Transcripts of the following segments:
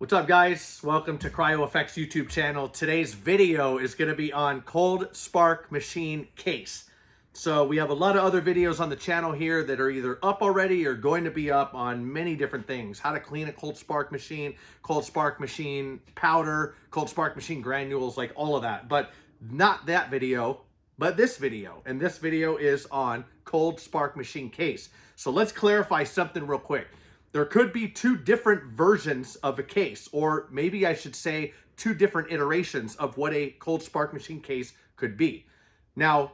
What's up, guys? Welcome to CryoFX YouTube channel. Today's video is going to be on cold spark machine case. So we have a lot of other videos on the channel here that are either up already or going to be up on many different things. How to clean a cold spark machine powder, cold spark machine granules, like all of that. But not that video, but this video. And this video is on cold spark machine case. So let's clarify something real quick. There could be two different versions of a case, or maybe I should say two different iterations of what a cold spark machine case could be. Now,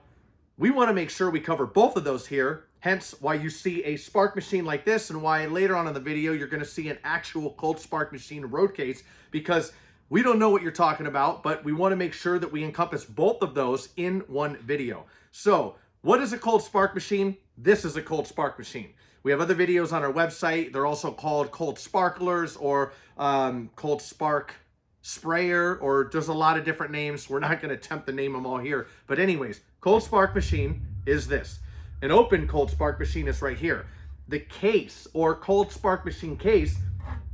we want to make sure we cover both of those here, hence why you see a spark machine like this and why later on in the video you're going to see an actual cold spark machine road case, because we don't know what you're talking about, but we want to make sure that we encompass both of those in one video. So, what is a cold spark machine? This is a cold spark machine. We have other videos on our website. They're also called cold sparklers or cold spark sprayer, or there's a lot of different names. We're not going to attempt to name them all here. But anyways, cold spark machine is this. An open cold spark machine is right here. The case or cold spark machine case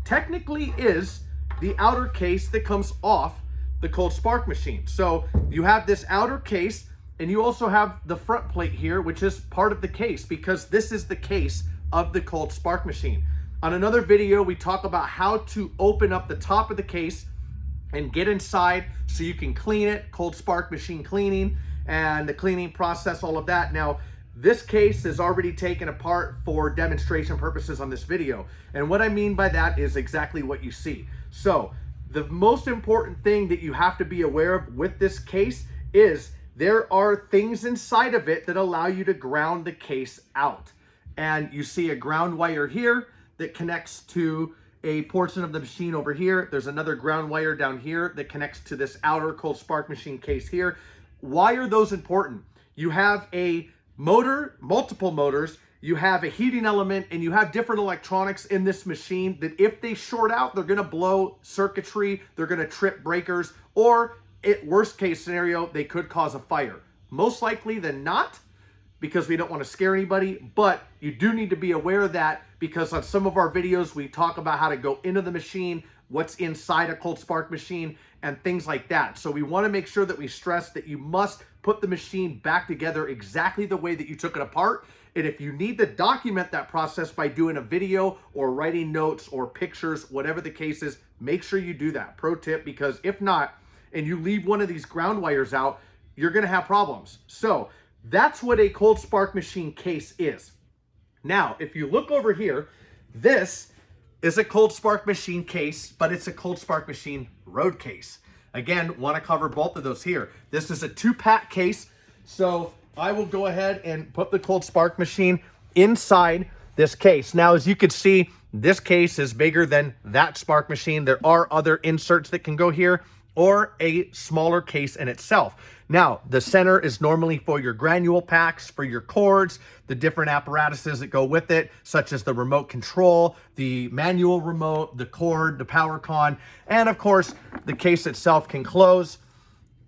technically is the outer case that comes off the cold spark machine. So you have this outer case, and you also have the front plate here, which is part of the case, because this is the case of the cold spark machine. On another video, we talk about how to open up the top of the case and get inside so you can clean it, cold spark machine cleaning, and the cleaning process, all of that. Now, this case is already taken apart for demonstration purposes on this video. And what I mean by that is exactly what you see. So, the most important thing that you have to be aware of with this case is there are things inside of it that allow you to ground the case out. And you see a ground wire here that connects to a portion of the machine over here. There's another ground wire down here that connects to this outer cold spark machine case here. Why are those important? You have a motor, multiple motors, you have a heating element, and you have different electronics in this machine that if they short out, they're gonna blow circuitry, they're gonna trip breakers, or worst case scenario, they could cause a fire. Most likely than not, because we don't want to scare anybody, but you do need to be aware of that, because on some of our videos, we talk about how to go into the machine, what's inside a cold spark machine, and things like that. So we want to make sure that we stress that you must put the machine back together exactly the way that you took it apart. And if you need to document that process by doing a video or writing notes or pictures, whatever the case is, make sure you do that. Pro tip, because if not, and you leave one of these ground wires out, you're going to have problems. So that's what a cold spark machine case is. Now, if you look over here, this is a cold spark machine case, but it's a cold spark machine road case. Again, want to cover both of those here. This is a 2-pack case. So I will go ahead and put the cold spark machine inside this case. Now, as you can see, this case is bigger than that spark machine. There are other inserts that can go here, or a smaller case in itself. Now, the center is normally for your granule packs, for your cords, the different apparatuses that go with it, such as the remote control, the manual remote, the cord, the power con, and of course, the case itself can close.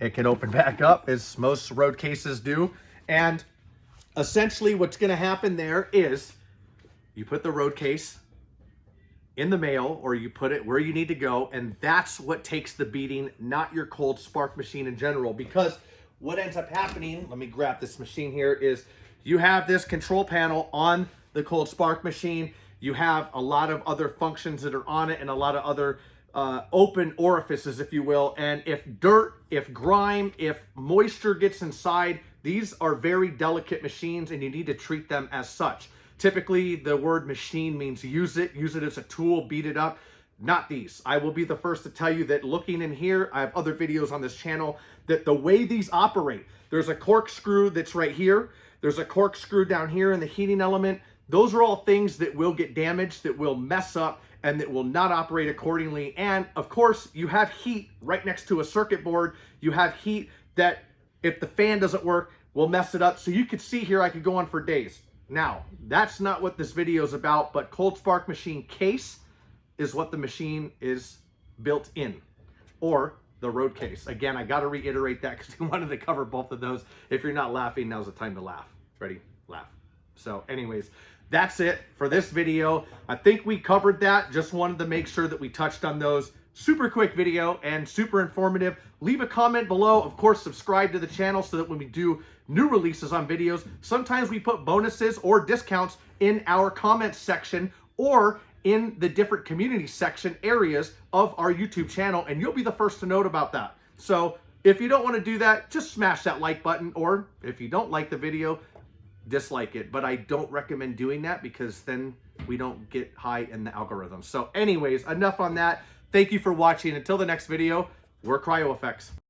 It can open back up, as most road cases do. And essentially what's gonna happen there is you put the road case in the mail, or you put it where you need to go, and that's what takes the beating, not your cold spark machine in general. Because what ends up happening, let me grab this machine here, is you have this control panel on the cold spark machine. You have a lot of other functions that are on it, and a lot of other open orifices, if you will. And if dirt, if grime, if moisture gets inside, these are very delicate machines, and you need to treat them as such. Typically, the word machine means use it as a tool, beat it up. Not these. I will be the first to tell you that looking in here, I have other videos on this channel, that the way these operate, there's a corkscrew that's right here. There's a corkscrew down here in the heating element. Those are all things that will get damaged, that will mess up, and that will not operate accordingly. And of course, you have heat right next to a circuit board. You have heat that, if the fan doesn't work, will mess it up. So you could see here, I could go on for days. Now, that's not what this video is about, but cold spark machine case is what the machine is built in, or the road case. Again, I got to reiterate that because we wanted to cover both of those. If you're not laughing, now's the time to laugh. Ready? Laugh. So anyways, that's it for this video. I think we covered that. Just wanted to make sure that we touched on those. Super quick video and super informative. Leave a comment below. Of course, subscribe to the channel so that when we do new releases on videos, sometimes we put bonuses or discounts in our comments section or in the different community section areas of our YouTube channel, and you'll be the first to note about that. So if you don't want to do that, just smash that like button, or if you don't like the video, dislike it. But I don't recommend doing that because then we don't get high in the algorithm. So anyways, enough on that. Thank you for watching. Until the next video, we're CryoFX.